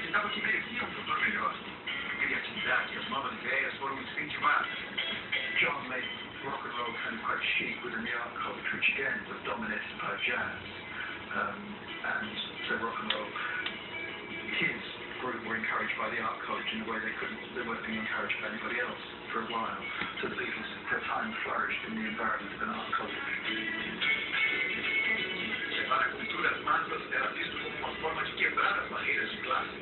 acreditava que merecia um futuro melhor. A criatividade e as novas ideias foram incentivadas. John made rock and roll kind of quite chic within the art culture, which again was dominated by jazz. And so rock and roll, his group were encouraged by the art culture in a way they weren't being encouraged by anybody else for a while. So the Beatles for a time flourished in the environment of an art culture. Levar a cultura às massas era visto como uma forma de quebrar as barreiras de classe.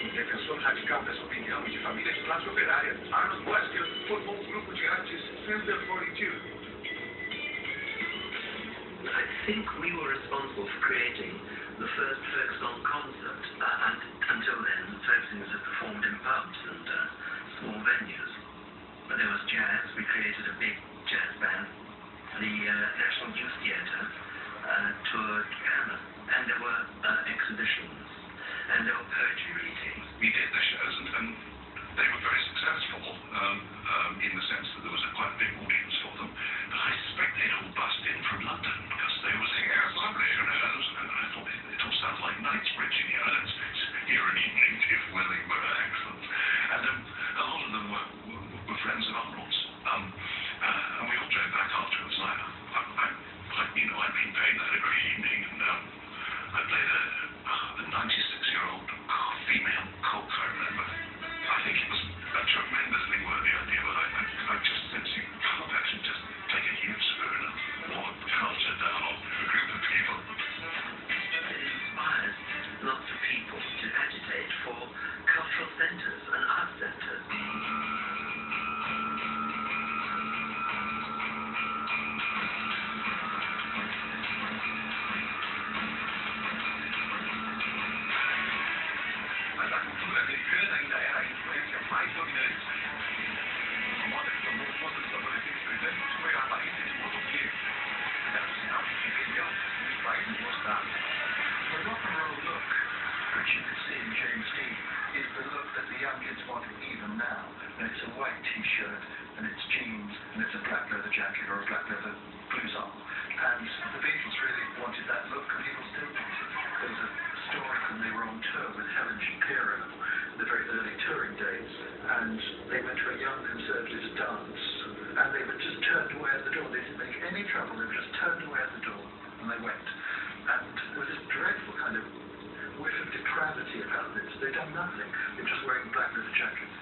Um defensor radical dessa opinião de família de classe operária, Arnold Wesker formou um grupo de artes Center 42. I think we were responsible for creating the first folk song concert, and until then, folk singers had performed in pubs and small venues. But there was jazz. We created a big jazz band. The National Youth Theatre toured Ghana, and there were exhibitions, and there were poetry readings. We did the shows, and they were very successful in the sense that there was a quite big audience for them. But I suspect they'd all bust in from London because they were saying, "Yeah, it's lovely," and I thought it all sounds like Knightsbridge in here. And it's here an evening if Wellingborough excellent. And a lot of them were friends of Arnold's. And we all drove back afterwards. I'd been paid that every evening, and I played a 96-year-old female cook, I remember. I think it was a tremendously worthy idea, but I just sense you can't actually just take a huge spoon and water culture down on a group of people. It inspires lots of people to agitate for cultural centres and art centres. T-shirt and it's jeans and it's a black leather jacket or a black leather blouson. And the Beatles really wanted that look, and people still want it. There was a story when they were on tour with Helen Shapiro in the very early touring days, and they went to a young conservatives dance, and they were just turned away at the door. They didn't make any trouble, they were just turned away at the door, and they went. And there was this dreadful kind of whiff of depravity about this. They'd done nothing, they were just wearing black leather jackets.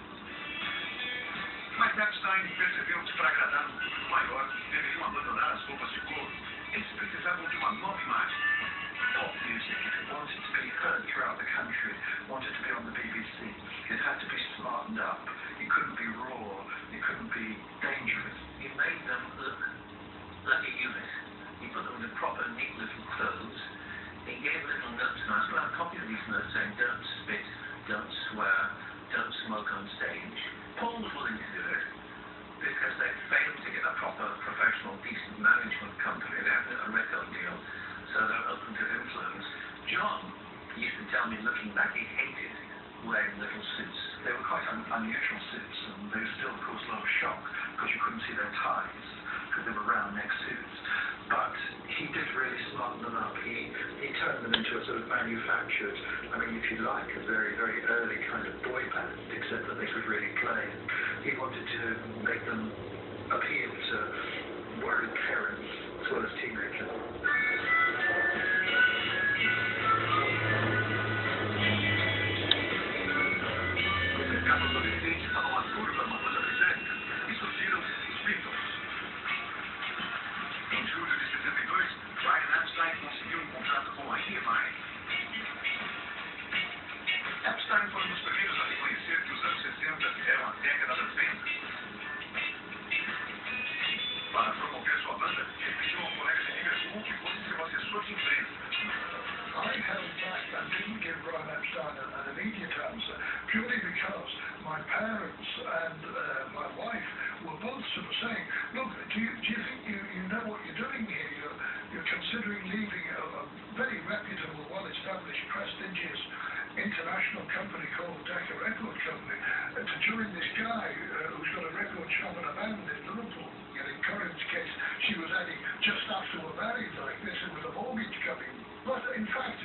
Mas Epstein percebeu que para agradar um público maior, deveriam abandonar as roupas de couro. Eles precisavam de uma nova imagem. Pop music, if it wanted to be heard throughout the country, wanted to be on the BBC, it had to be smartened up. It couldn't be raw, it couldn't be dangerous. He made them look like a unit. He put them in proper, neat little clothes. He gave little notes, and I still have a copy of these notes saying, "Don't spit, don't swear, don't smoke on stage." Paul was willing to do it because they failed to get a proper, professional, decent management company. They hadn't got a record deal, so they're open to influence. John used to tell me, looking back, he hated wearing little suits. They were quite unusual suits, and they were still, of course, a lot of shock because you couldn't see their ties because they were round neck suits. But he did really smarten them up. He turned them into a sort of manufactured, I mean, if you like, a very, very early kind of boy band, except that they could really play. He wanted to make them appeal to worried parents as well as teenagers. Epstein foi um dos primeiros a reconhecer que os anos 60 eram a década das vendas. Para promover sua banda, ele pediu ao colega de Liverpool que fosse seu assessor de imprensa. I held back and didn't give Brian Epstein an immediate answer purely because my parents and my wife were both sort of saying, "Look, do you think you know what you're doing here? You're considering leaving a very reputable, well-established, prestigious international company called Decca Record Company to join this guy who's got a record shop and a band in Liverpool." In Corinne's case, she was adding just after we're married like this and with a mortgage coming. But in fact,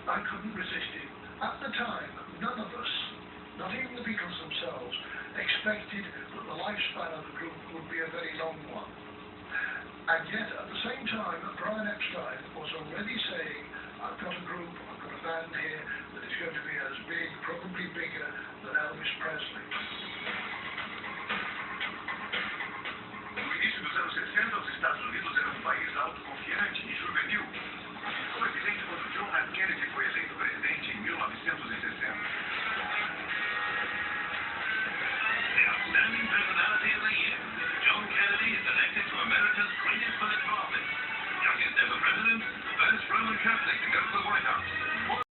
I couldn't resist it. At the time, none of us, not even the Beatles themselves, expected that the lifespan of the group would be a very long one. And yet, at the same time, Brian Epstein was already saying, I've got a group, I've got a band here that is going to be as big, probably bigger than Elvis Presley.